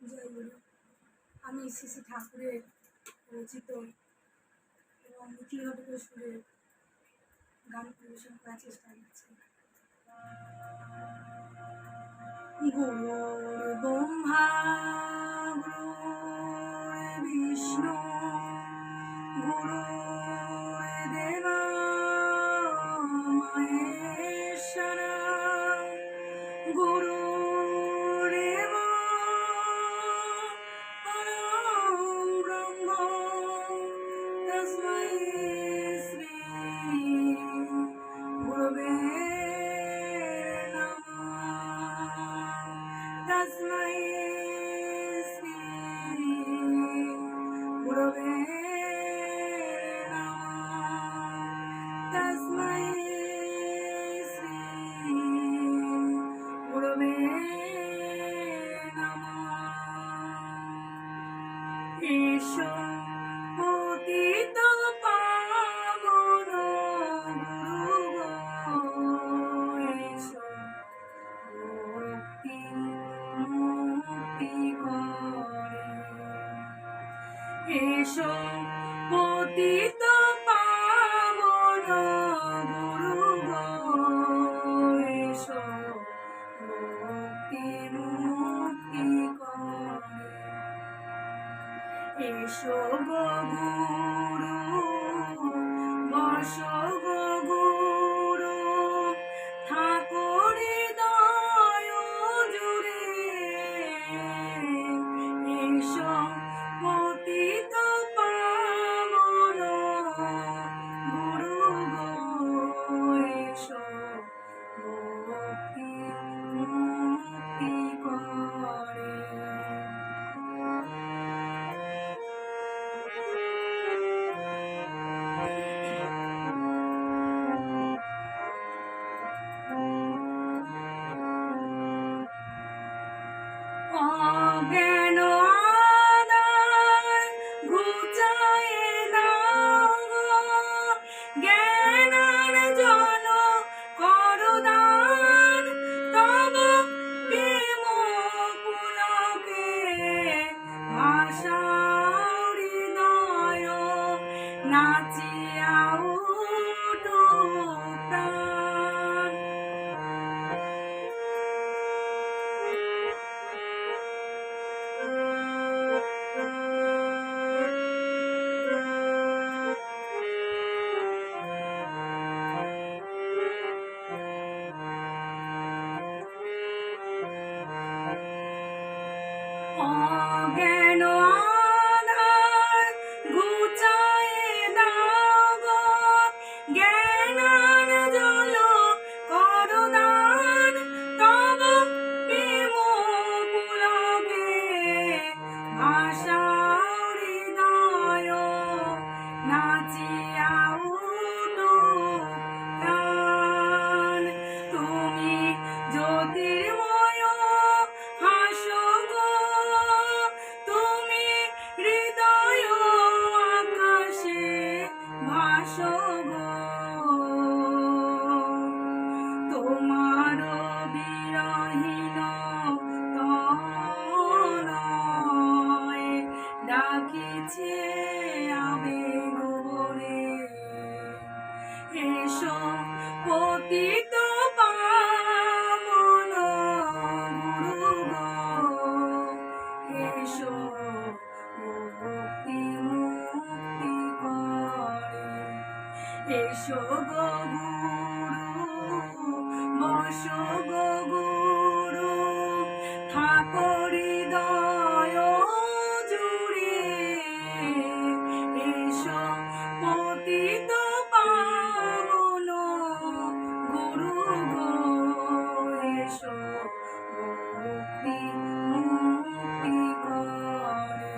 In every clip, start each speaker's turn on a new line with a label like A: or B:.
A: জয় গুরু। আমি শ্রী শ্রী ঠাকুরের রচিত এবং নিখিল ঘটকের সুরে গান পরিবেশন করার চেষ্টা করছি। গুরুর ব্রহ্মা গুরুর বিষ্ণু গুরুর্দেবা মহেশ্বরা গুরুরেব পরম ব্রহ্ম তস্मै শ্রী গুরবে তস্मै শ্রী গুরবে তস্मै শ্রী গুরবে এসো পতিত পাবন গুরু গো, এসো মুক্তি মুক্তি করে, এসো পতিত পাবন গুরু গো, এসো মুক্তি মুক্তি করে, এসো গো গুরু বসো গো গুরু থাকো হৃদয় জুড়ে, এসো পতিত পাবন গুরু গো, এসো মুক্তি মুক্তি করে। অজ্ঞান আধার ঘুচায়ে দাও গো, জ্ঞানার জল করো দান, তব প্রেম পুলকে ভাসাও হৃদয়, নাচিয়া উঠো প্রাণ। অজ্ঞান আধার ঘুচায়ে দাও গো, জ্ঞানার জল করো দান, তব প্রেম পুলকে ভাসাও হৃদয়, নাচিয়া উঠো প্রাণ। তুমি জ্যোতির্ময় হাসো গো, তুমি হৃদয় আকাশে ভাসো গো, তোমার বিরহীন তনয় ডাকিছে আবেগ ভরে, এসো পতিত পাবন গুরু গো, এসো মুক্তি মুক্তি করে, এসো গো গুরু বসো গো গুরু থাকো হৃদয় জুড়ে, এসো পতিত পাবন গুরু গো, এসো মুক্তি মুক্তি করে।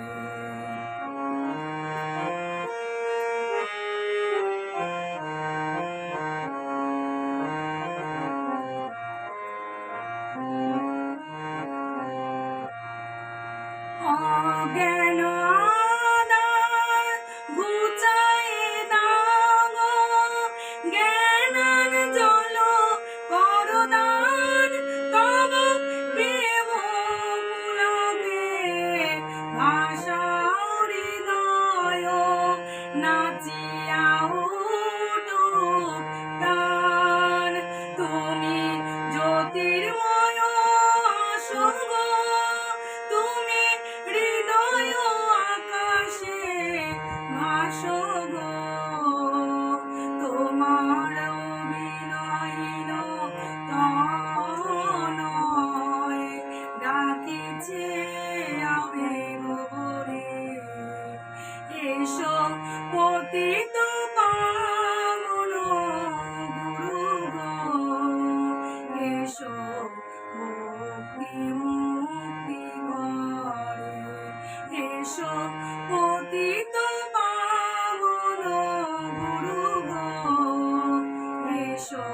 A: অজ্ঞান আধার ঘুচায়ে দাও গো, জ্ঞানার জল করো দান, তব প্রেম পুলকে আমার অভিনয়ীন তনয় ডাকিছে আবেগ ভরে। এসো পতিত পাবন গুরু গো, এসো ভক্তি মুক্তি করে। এসো পতিত পাবন গুরু গো, এসো